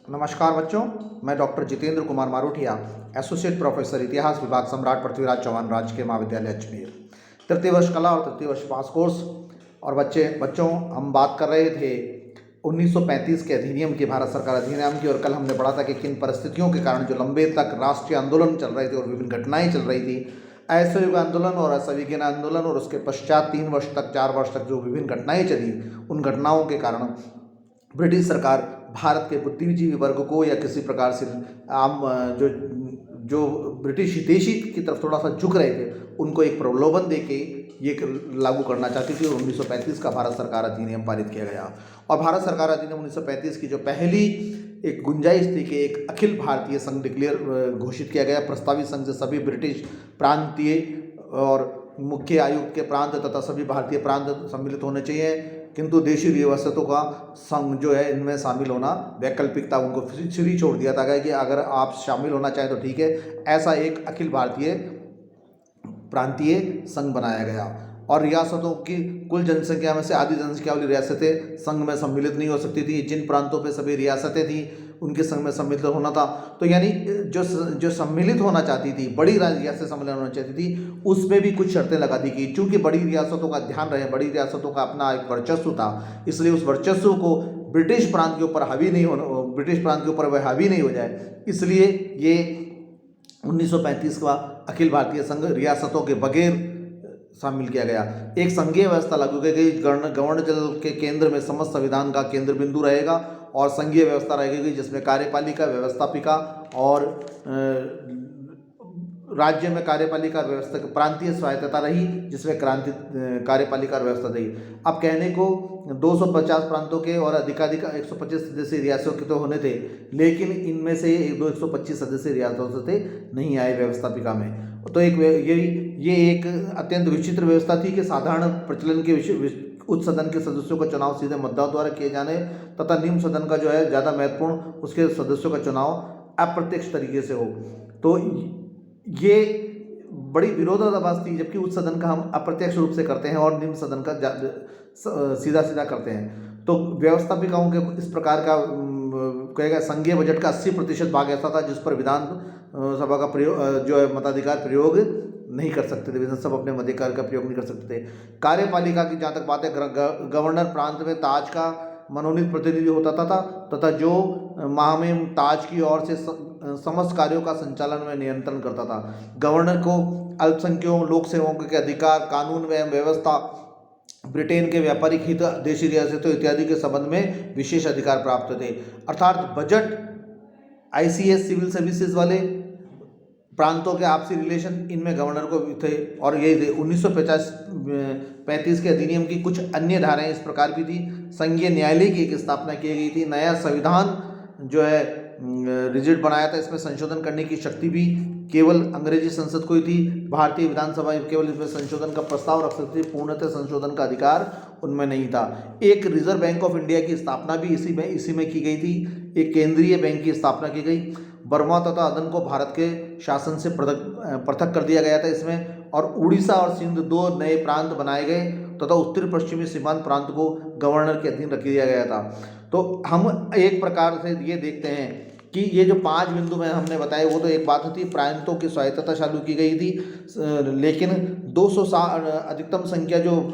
नमस्कार बच्चों, मैं doctor Jitendra Kumar Marothia, associate professor इतिहास विभाग सम्राट पृथ्वीराज चौहान राजकीय महाविद्यालय अजमेर, तृतीय वर्ष कला और तृतीय वर्ष पास कोर्स। और बच्चों हम बात कर रहे थे 1935 के अधिनियम की, भारत सरकार अधिनियम की। और कल हमने पढ़ा था कि किन परिस्थितियों के कारण जो लंबे तक राष्ट्रीय आंदोलन चल रहे थे और विभिन्न घटनाएं चल रही थी, असहयोग आंदोलन और असंविधान आंदोलन, और उसके पश्चात 3 वर्ष तक 4 वर्ष तक जो विभिन्न घटनाएं चली, उन घटनाओं के कारण ब्रिटिश सरकार भारत के बुद्धिजीवी वर्ग को या किसी प्रकार से आम जो जो ब्रिटिश हितैषी की तरफ थोड़ा सा झुक रहे थे, उनको एक प्रलोभन देके ये लागू करना चाहती थी। और 1935 का भारत सरकार अधिनियम पारित किया गया। और भारत सरकार अधिनियम 1935 की जो पहली एक गुंजाइश थी कि एक अखिल भारतीय संघ डिक्लेयर घोषित किया गया। प्रस्तावित संघ से सभी ब्रिटिश प्रांतीय और मुख्य आयुक्त के प्रांत तथा सभी भारतीय प्रांत सम्मिलित होने चाहिए, किंतु देशी रियासतों का संघ जो है इनमें शामिल होना वैकल्पिक था। उनको फ्री छोड़ दिया था कि अगर आप शामिल होना चाहें तो ठीक है। ऐसा एक अखिल भारतीय प्रांतीय संघ बनाया गया। और रियासतों की कुल जनसंख्या में से आधी जनसंख्या वाली रियासतें संघ में सम्मिलित नहीं हो सकती थी। जिन प्रांतों पे सभी रियासतें थी उनके संघ में सम्मिलित होना था। तो यानी जो सम्मिलित होना चाहती थी, बड़ी रियासतें सम्मिलित होना चाहती थी, उसमें भी कुछ शर्तें लगा दी गई। चूंकि बड़ी रियासतों का ध्यान रहे, बड़ी रियासतों का अपना एक वर्चस्व था, इसलिए उस वर्चस्व को ब्रिटिश प्रांत के ऊपर हावी नहीं होना, ब्रिटिश प्रांत के ऊपर वह हावी नहीं हो जाए, इसलिए ये 1935 का अखिल भारतीय संघ रियासतों के बगैर शामिल किया गया। एक संघीय व्यवस्था लागू की गई। गवर्नर जनरल के केंद्र में समस्त संविधान का केंद्र बिंदु रहेगा और संघीय व्यवस्था रहेगी, जिसमें कार्यपालिका, व्यवस्थापिका और राज्य में कार्यपालिका व्यवस्था, प्रांतीय स्वायत्तता रही, जिसमें कार्यपालिका व्यवस्था रही। अब कहने को 250 प्रांतों के और अधिकाधिक 125 सदस्यीय रियासतों के तो होने थे, लेकिन इनमें से 125 सदस्यीय रियासतों से नहीं आए व्यवस्थापिका में। तो ये एक अत्यंत विचित्र व्यवस्था थी कि साधारण प्रचलन के उच्च सदन के सदस्यों का चुनाव सीधे मतदान द्वारा किए जाने तथा निम्न सदन का जो है ज़्यादा महत्वपूर्ण, उसके सदस्यों का चुनाव अप्रत्यक्ष तरीके से हो। तो ये बड़ी विरोधाभास थी, जबकि उच्च सदन का हम अप्रत्यक्ष रूप से करते हैं और निम्न सदन का सीधा सीधा करते हैं। तो व्यवस्थापिकाओं के इस प्रकार का कहेगा संघीय बजट का 80% भाग ऐसा था जिस पर विधान सभा का प्रयोग जो है मताधिकार प्रयोग नहीं कर सकते थे। विधानसभा अपने मताधिकार का प्रयोग नहीं कर सकते थे। कार्यपालिका की जहाँ तक बात है, गवर्नर प्रांत में ताज का मनोनीत प्रतिनिधि होता था तथा जो महामहिम ताज की ओर से समस्त कार्यों का संचालन में नियंत्रण करता था। गवर्नर को अल्पसंख्यकों, लोक सेवकों के अधिकार, कानून एवं व्यवस्था, ब्रिटेन के व्यापारिक हित, देशी रियासतों इत्यादि के संबंध में विशेष अधिकार प्राप्त थे। अर्थात बजट, आईसीएस, सिविल सर्विसेज वाले प्रांतों के आपसी रिलेशन, इनमें गवर्नर को थे। और ये थे 1935 के अधिनियम की कुछ अन्य धाराएं इस प्रकार भी थी। संघीय न्यायालय की एक स्थापना की गई थी। नया संविधान जो है रिजिड बनाया था। इसमें संशोधन करने की शक्ति भी केवल अंग्रेजी संसद को ही थी। भारतीय विधानसभा केवल इसमें संशोधन का प्रस्ताव रख सकती थी, पूर्णतः संशोधन का अधिकार उनमें नहीं था। एक रिजर्व बैंक ऑफ इंडिया की स्थापना भी इसी में की गई थी। एक केंद्रीय बैंक की स्थापना की गई। बर्मा तथा अदन को भारत के शासन से पृथक कर दिया गया था इसमें। और उड़ीसा और सिंध 2 नए प्रांत बनाए गए तथा उत्तर पश्चिमी सीमांत प्रांत को गवर्नर के अधीन रख दिया गया था। तो हम एक प्रकार से ये देखते हैं कि ये जो 5 बिंदु में हमने बताए, वो तो एक बात थी, प्रांतों की स्वायत्तता चालू की गई थी। लेकिन 260 अधिकतम संख्या जो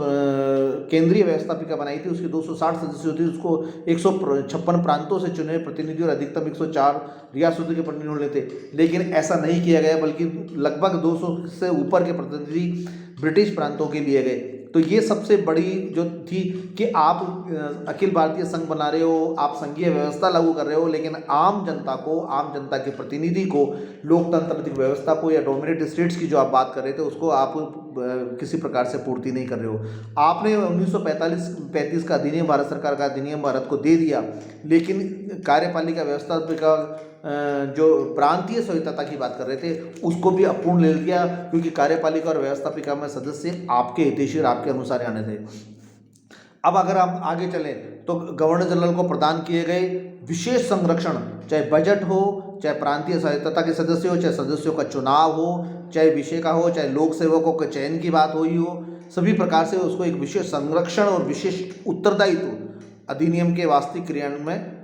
केंद्रीय व्यवस्थापिका बनाई थी, उसकी 260 सदस्य थी। उसको 156 प्रांतों से चुने प्रतिनिधि और अधिकतम 104 रियासतों के प्रतिनिधि होने थे। लेकिन ऐसा नहीं किया गया, बल्कि लगभग 200 से ऊपर के प्रतिनिधि ब्रिटिश प्रांतों के लिए गए। तो ये सबसे बड़ी जो थी कि आप अखिल भारतीय संघ बना रहे हो, आप संघीय व्यवस्था लागू कर रहे हो, लेकिन आम जनता को, आम जनता के प्रतिनिधि को, लोकतांत्रिक व्यवस्था को या डोमिनेट स्टेट्स की जो आप बात कर रहे थे, उसको आप किसी प्रकार से पूर्ति नहीं कर रहे हो। आपने 1935 का अधिनियम, भारत सरकार का अधिनियम भारत को दे दिया, लेकिन कार्यपालिका व्यवस्थापिका जो प्रांतीय स्वायत्तता की बात कर रहे थे, उसको भी अपूर्ण ले लिया, क्योंकि कार्यपालिका और व्यवस्थापिका में सदस्य आपके हितैषी और आपके अनुसार आने थे। अब अगर हम आगे चलें तो गवर्नर जनरल को प्रदान किए गए विशेष संरक्षण, चाहे बजट हो, चाहे प्रांतीय स्वायत्तता के सदस्य हो, चाहे सदस्यों का चुनाव हो, चाहे विषय का हो, चाहे लोक सेवकों के चयन की बात हुई हो, सभी प्रकार से उसको एक विशेष संरक्षण और विशेष उत्तरदायित्व अधिनियम के वास्तविक क्रियान्वयन में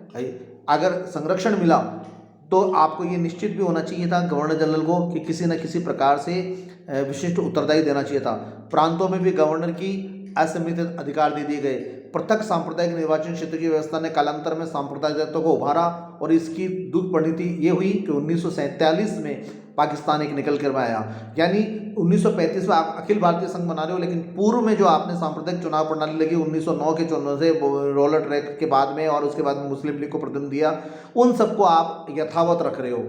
अगर संरक्षण मिला तो आपको ये निश्चित भी होना चाहिए था गवर्नर जनरल को कि किसी न किसी प्रकार से विशिष्ट उत्तरदायी देना चाहिए था। प्रांतों में भी गवर्नर की असीमित अधिकार दे दिए गए। पृथक सांप्रदायिक निर्वाचन क्षेत्र की व्यवस्था ने कालांतर में सांप्रदायिकत्व को उभारा और इसकी दुख परिणति ये हुई कि 1947 में पाकिस्तान एक निकल कर आया। यानी 1935 में आप अखिल भारतीय संघ बना रहे हो, लेकिन पूर्व में जो आपने सांप्रदायिक चुनाव प्रणाली लगी 1909 के चुनाव से रोलर ट्रैक के बाद में और उसके बाद में मुस्लिम लीग को प्रतिनिधि दिया, उन सबको आप यथावत रख रहे हो।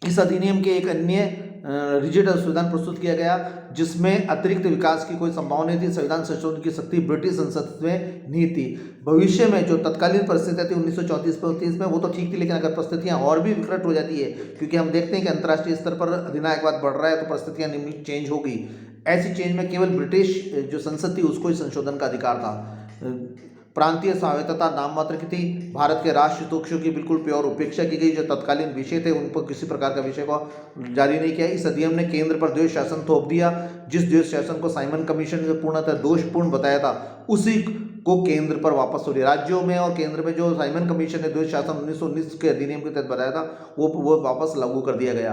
इस अधिनियम के एक अन्य रिजिड संविधान प्रस्तुत किया गया जिसमें अतिरिक्त विकास की कोई संभावना नहीं थी। संविधान संशोधन की शक्ति ब्रिटिश संसद में नहीं थी। भविष्य में जो तत्कालीन परिस्थितियाँ थी 1934-35 में वो तो ठीक थी, लेकिन अगर परिस्थितियाँ और भी विकट हो जाती है, क्योंकि हम देखते हैं कि अंतर्राष्ट्रीय स्तर पर अधिनायकवाद बढ़ रहा है, तो परिस्थितियाँ चेंज होगी। ऐसी चेंज में केवल ब्रिटिश जो संसद थी उसको ही संशोधन का अधिकार था। प्रांतीय स्वायत्तता नाम मात्र की थी। भारत के राष्ट्र हितों की बिल्कुल प्योर उपेक्षा की गई। जो तत्कालीन विषय थे उन पर किसी प्रकार का विषय को जारी नहीं किया। इस अधिनियम ने केंद्र पर द्वैध शासन थोप दिया। जिस द्वैध शासन को साइमन कमीशन ने पूर्णतः दोषपूर्ण बताया था, उसी को केंद्र पर वापस हो रही। राज्यों में और केंद्र में जो साइमन कमीशन ने द्वैध शासन 1919 के अधिनियम के तहत बताया था वो वापस लागू कर दिया गया।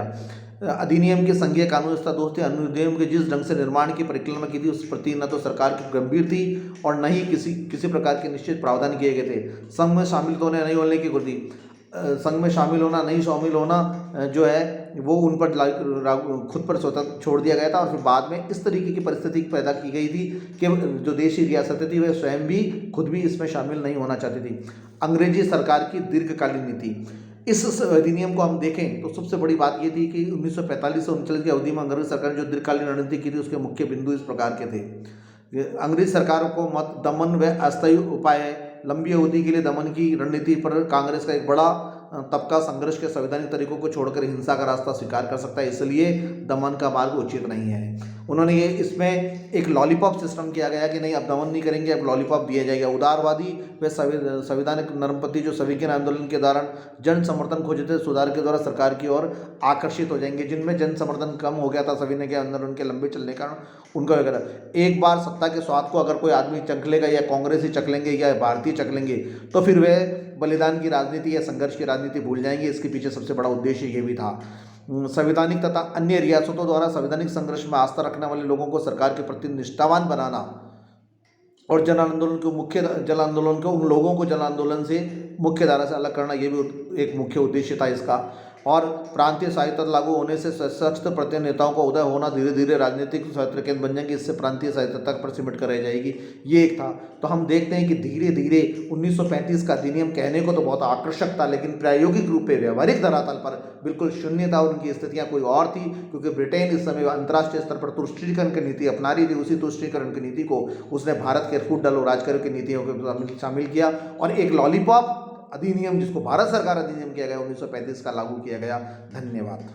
अधिनियम के संघीय कानून व्यवस्था दोस्त थे। अधिनियम के जिस ढंग से निर्माण की परिकल्पना की थी उस प्रति न तो सरकार की गंभीर थी और न ही किसी प्रकार के निश्चित प्रावधान किए गए थे। संघ में शामिल होने नहीं होने की गुर्दी, संघ में शामिल होना नहीं शामिल होना जो है वो उन पर खुद पर स्वतंत्र छोड़ दिया गया था। और फिर बाद में इस तरीके की परिस्थिति पैदा की गई थी कि जो देशी रियासतें थी वे स्वयं भी खुद भी इसमें शामिल नहीं होना चाहती थी। अंग्रेजी सरकार की दीर्घकालीन नीति, इस अधिनियम को हम देखें तो सबसे बड़ी बात ये थी कि 1945 से 1939 की अवधि में अंग्रेज सरकार ने जो दीर्घकालीन रणनीति की थी उसके मुख्य बिंदु इस प्रकार के थे। अंग्रेज सरकारों को मत दमन व अस्थायी उपाय, लंबी अवधि के लिए दमन की रणनीति पर कांग्रेस का एक बड़ा तबका संघर्ष के संवैधानिक तरीकों को छोड़कर हिंसा का रास्ता स्वीकार कर सकता है, इसलिए दमन का मार्ग उचित नहीं है। उन्होंने ये इसमें एक लॉलीपॉप सिस्टम किया गया कि नहीं अब दमन नहीं करेंगे, अब लॉलीपॉप दिया जाएगा। उदारवादी व संवैधानिक नरमपंथी जो सवीकन आंदोलन के दौरान जन समर्थन खोजते सुधार के द्वारा सरकार की ओर आकर्षित हो जाएंगे। जिनमें जन समर्थन कम हो गया था सविनय के अंदर उनके लंबे चलने के कारण उनका वगैरह एक बार सत्ता के स्वाद को अगर कोई आदमी चख लेगा या कांग्रेस ही चख लेंगे या भारतीय चख लेंगे तो फिर वे बलिदान की राजनीति या संघर्ष की राजनीति भूल जाएंगे। इसके पीछे सबसे बड़ा उद्देश्य ये भी था। संवैधानिक तथा अन्य रियासतों द्वारा संवैधानिक संघर्ष में आस्था रखने वाले लोगों को सरकार के प्रति निष्ठावान बनाना और जन आंदोलन को उन लोगों को जन आंदोलन से मुख्य धारा से अलग करना, ये भी एक मुख्य उद्देश्य था इसका। और प्रांतीय स्वायत्तता लागू होने से सशक्त प्रत्यय नेताओं का उदय होना, धीरे धीरे राजनीतिक स्वायत्त केंद्र बन जाएंगे, इससे प्रांतीय स्वायत्तता पर सिमट कर रह जाएगी, ये एक था। तो हम देखते हैं कि धीरे धीरे 1935 का अधिनियम कहने को तो बहुत आकर्षक था, लेकिन प्रायोगिक रूप में व्यवहारिक धरातल पर बिल्कुल शून्य था। उनकी स्थितियाँ कोई और थी, क्योंकि ब्रिटेन इस समय अंतर्राष्ट्रीय स्तर पर तुष्टीकरण की नीति अपना रही थी। उसी तुष्टीकरण की नीति को उसने भारत के फूट डालो राजकार्यों की नीतियों को शामिल किया और एक लॉलीपॉप अधिनियम जिसको भारत सरकार अधिनियम किया गया 1935 का लागू किया गया। धन्यवाद।